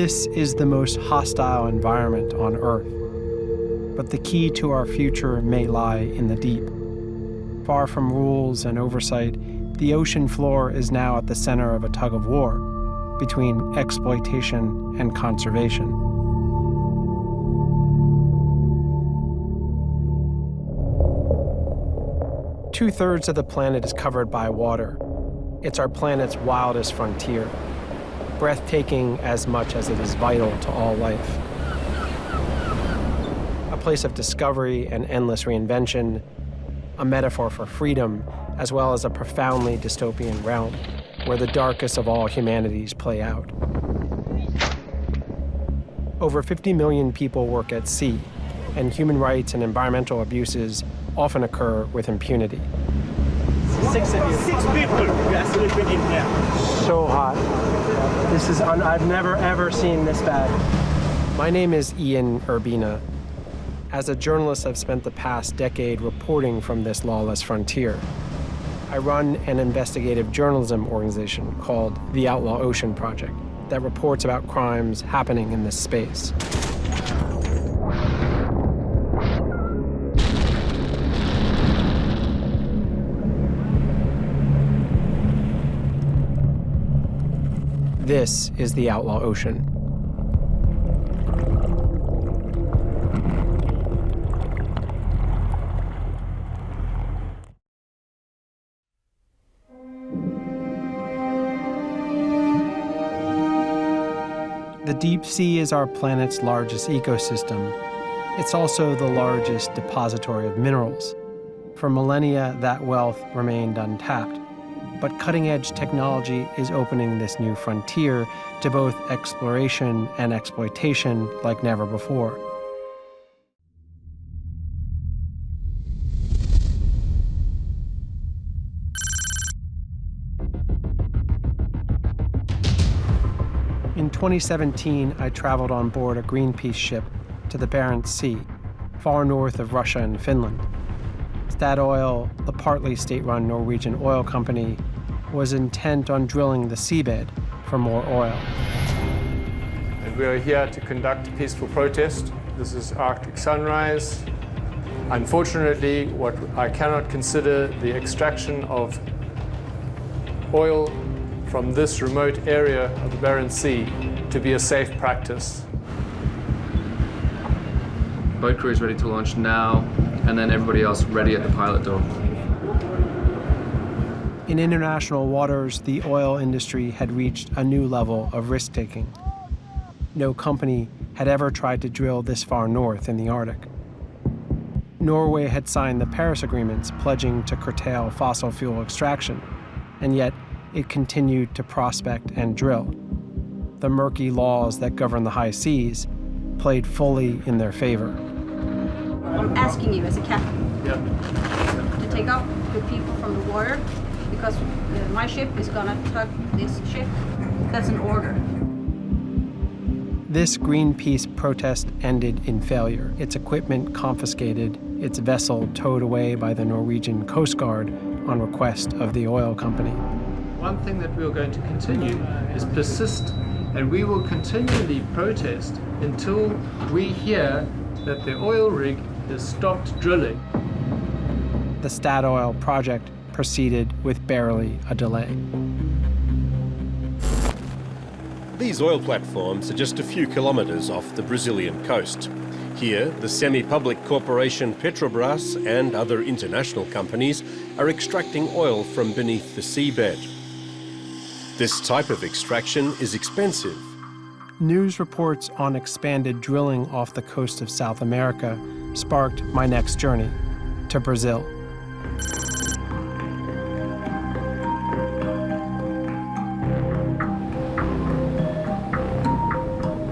This is the most hostile environment on Earth. But the key to our future may lie in the deep. Far from rules and oversight, the ocean floor is now at the center of a tug of war between exploitation and conservation. Two-thirds of the planet is covered by water. It's our planet's wildest frontier, breathtaking as much as it is vital to all life. A place of discovery and endless reinvention, a metaphor for freedom, as well as a profoundly dystopian realm where the darkest of all humanities play out. Over 50 million people work at sea, and human rights and environmental abuses often occur with impunity. 6 of you. 6 people we are sleeping in here. So hot. This is, I've never ever seen this bad. My name is Ian Urbina. As a journalist, I've spent the past decade reporting from this lawless frontier. I run an investigative journalism organization called the Outlaw Ocean Project that reports about crimes happening in this space. This is the Outlaw Ocean. The deep sea is our planet's largest ecosystem. It's also the largest depository of minerals. For millennia, that wealth remained untapped. But cutting-edge technology is opening this new frontier to both exploration and exploitation like never before. In 2017, I traveled on board a Greenpeace ship to the Barents Sea, far north of Russia and Finland. Statoil, the partly state-run Norwegian oil company, was intent on drilling the seabed for more oil. And we are here to conduct a peaceful protest. This is Arctic Sunrise. Unfortunately, what I cannot consider the extraction of oil from this remote area of the Barents Sea to be a safe practice. Boat crew is ready to launch now, and then everybody else ready at the pilot door. In international waters, the oil industry had reached a new level of risk-taking. No company had ever tried to drill this far north in the Arctic. Norway had signed the Paris Agreements pledging to curtail fossil fuel extraction, and yet it continued to prospect and drill. The murky laws that govern the high seas played fully in their favor. I'm asking you as a captain to take up the people from the water because my ship is gonna tug this ship. That's an order. This Greenpeace protest ended in failure. Its equipment confiscated, its vessel towed away by the Norwegian Coast Guard on request of the oil company. One thing that we are going to continue is persist, and we will continually protest until we hear that the oil rig has stopped drilling. The Statoil project proceeded with barely a delay. These oil platforms are just a few kilometres off the Brazilian coast. Here, the semi-public corporation Petrobras and other international companies are extracting oil from beneath the seabed. This type of extraction is expensive. News reports on expanded drilling off the coast of South America sparked my next journey to Brazil.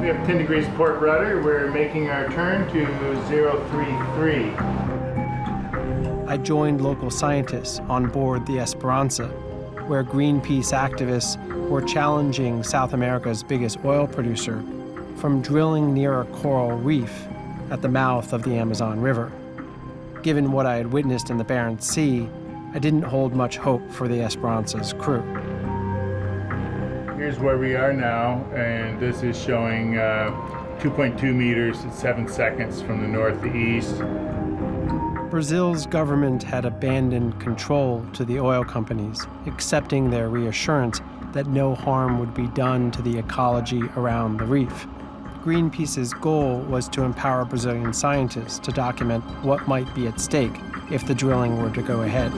We have 10 degrees port rudder. We're making our turn to 033. I joined local scientists on board the Esperanza, where Greenpeace activists were challenging South America's biggest oil producer from drilling near a coral reef at the mouth of the Amazon River. Given what I had witnessed in the Barents Sea, I didn't hold much hope for the Esperanza's crew. You're Here's where we are now, and this is showing 2.2 meters at 7 seconds from the north to east. Brazil's government had abandoned control to the oil companies, accepting their reassurance that no harm would be done to the ecology around the reef. Greenpeace's goal was to empower Brazilian scientists to document what might be at stake if the drilling were to go ahead.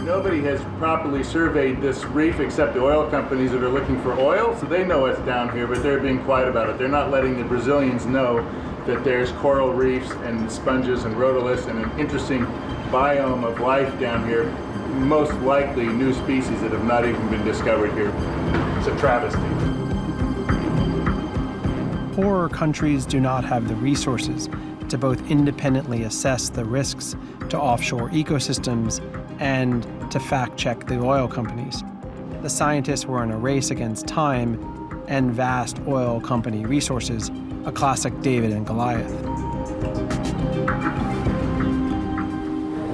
Nobody has properly surveyed this reef except the oil companies that are looking for oil, so they know it's down here, but they're being quiet about it. They're not letting the Brazilians know that there's coral reefs and sponges and rhodoliths and an interesting biome of life down here, most likely new species that have not even been discovered here. It's a travesty. Poorer countries do not have the resources to both independently assess the risks to offshore ecosystems and to fact-check the oil companies. The scientists were in a race against time and vast oil company resources, a classic David and Goliath.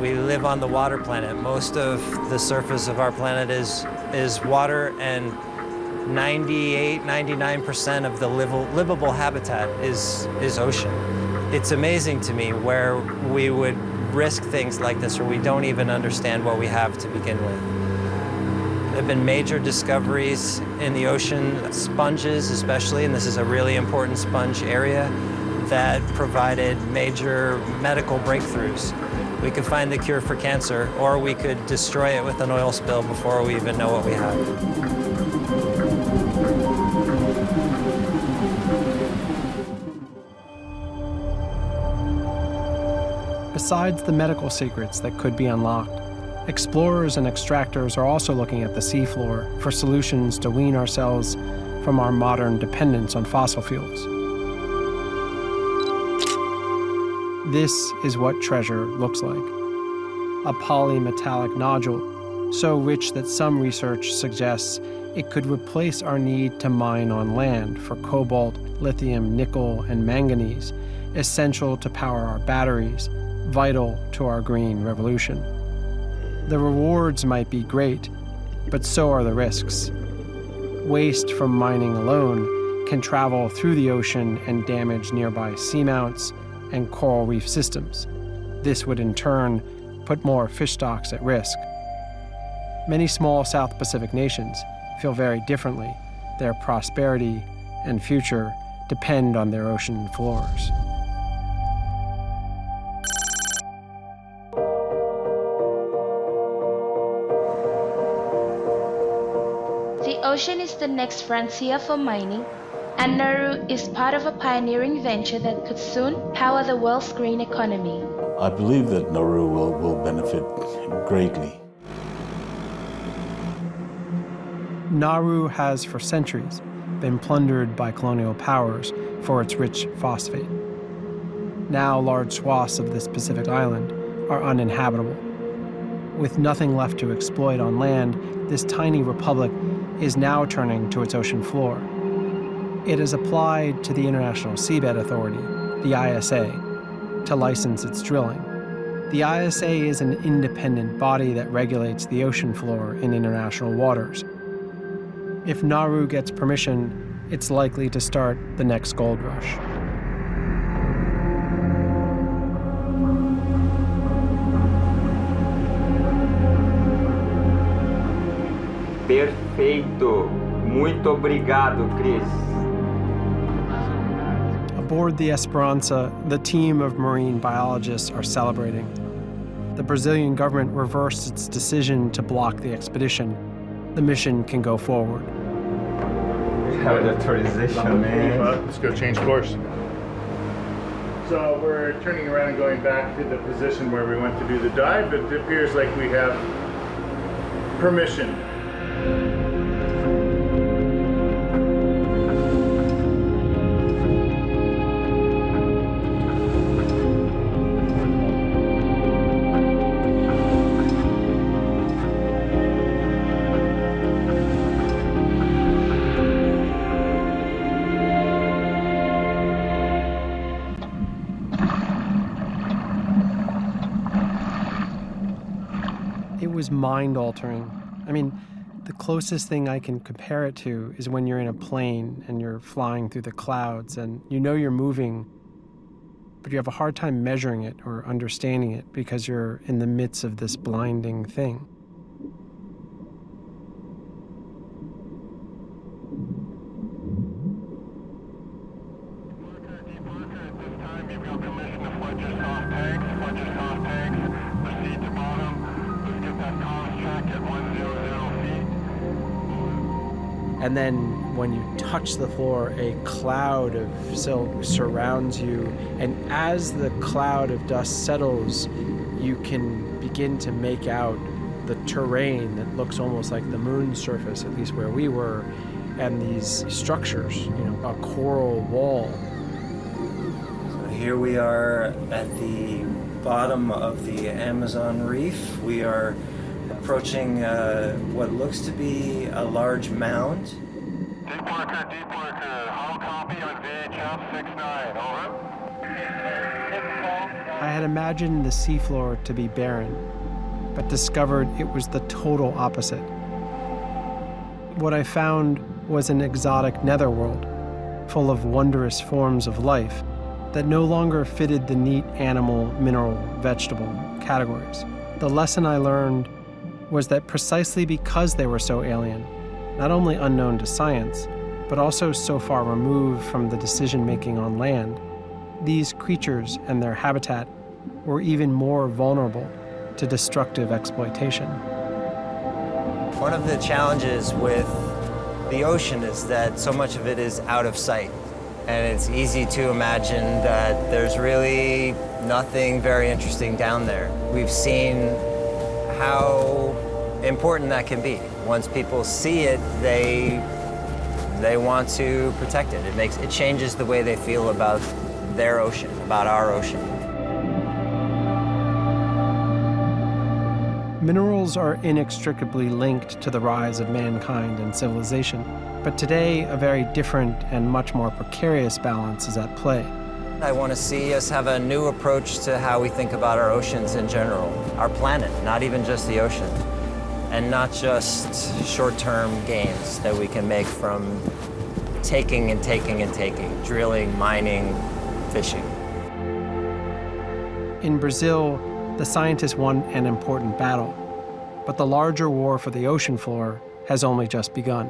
We live on the water planet. Most of the surface of our planet is water, and 99% of the livable habitat is ocean. It's amazing to me where we would risk things like this, or we don't even understand what we have to begin with. There have been major discoveries in the ocean, sponges especially, and this is a really important sponge area that provided major medical breakthroughs. We could find the cure for cancer, or we could destroy it with an oil spill before we even know what we have. Besides the medical secrets that could be unlocked, explorers and extractors are also looking at the seafloor for solutions to wean ourselves from our modern dependence on fossil fuels. This is what treasure looks like. A polymetallic nodule, so rich that some research suggests it could replace our need to mine on land for cobalt, lithium, nickel, and manganese, essential to power our batteries, vital to our green revolution. The rewards might be great, but so are the risks. Waste from mining alone can travel through the ocean and damage nearby seamounts and coral reef systems. This would in turn put more fish stocks at risk. Many small South Pacific nations feel very differently. Their prosperity and future depend on their ocean floors. The ocean is the next frontier for mining, and Nauru is part of a pioneering venture that could soon power the world's green economy. I believe that Nauru will benefit greatly. Nauru has for centuries been plundered by colonial powers for its rich phosphate. Now large swaths of this Pacific island are uninhabitable. With nothing left to exploit on land, this tiny republic is now turning to its ocean floor. It has applied to the International Seabed Authority, the ISA, to license its drilling. The ISA is an independent body that regulates the ocean floor in international waters. If Nauru gets permission, it's likely to start the next gold rush. Perfeito. Muito obrigado, Chris. Aboard the Esperança, the team of marine biologists are celebrating. The Brazilian government reversed its decision to block the expedition. The mission can go forward. Have the authorization, man. Well, let's go change course. So we're turning around and going back to the position where we went to do the dive. It appears like we have permission. It was mind-altering. I mean, The closest thing I can compare it to is when you're in a plane and you're flying through the clouds and you know you're moving, but you have a hard time measuring it or understanding it because you're in the midst of this blinding thing. And then when you touch the floor, a cloud of silk surrounds you. And as the cloud of dust settles, you can begin to make out the terrain that looks almost like the moon's surface, at least where we were, and these structures, a coral wall. So here we are at the bottom of the Amazon reef. We are approaching what looks to be a large mound. Deep worker, how copy on VHF 69, over? I had imagined the seafloor to be barren, but discovered it was the total opposite. What I found was an exotic netherworld, full of wondrous forms of life that no longer fitted the neat animal, mineral, vegetable categories. The lesson I learned was that precisely because they were so alien, not only unknown to science, but also so far removed from the decision-making on land, these creatures and their habitat were even more vulnerable to destructive exploitation. One of the challenges with the ocean is that so much of it is out of sight. And it's easy to imagine that there's really nothing very interesting down there. We've seen how important that can be. Once people see it, they want to protect it. It changes the way they feel about their ocean, about our ocean. Minerals are inextricably linked to the rise of mankind and civilization, but today a very different and much more precarious balance is at play. I want to see us have a new approach to how we think about our oceans in general, our planet, not even just the ocean, and not just short-term gains that we can make from taking and taking and taking, drilling, mining, fishing. In Brazil, the scientists won an important battle, but the larger war for the ocean floor has only just begun.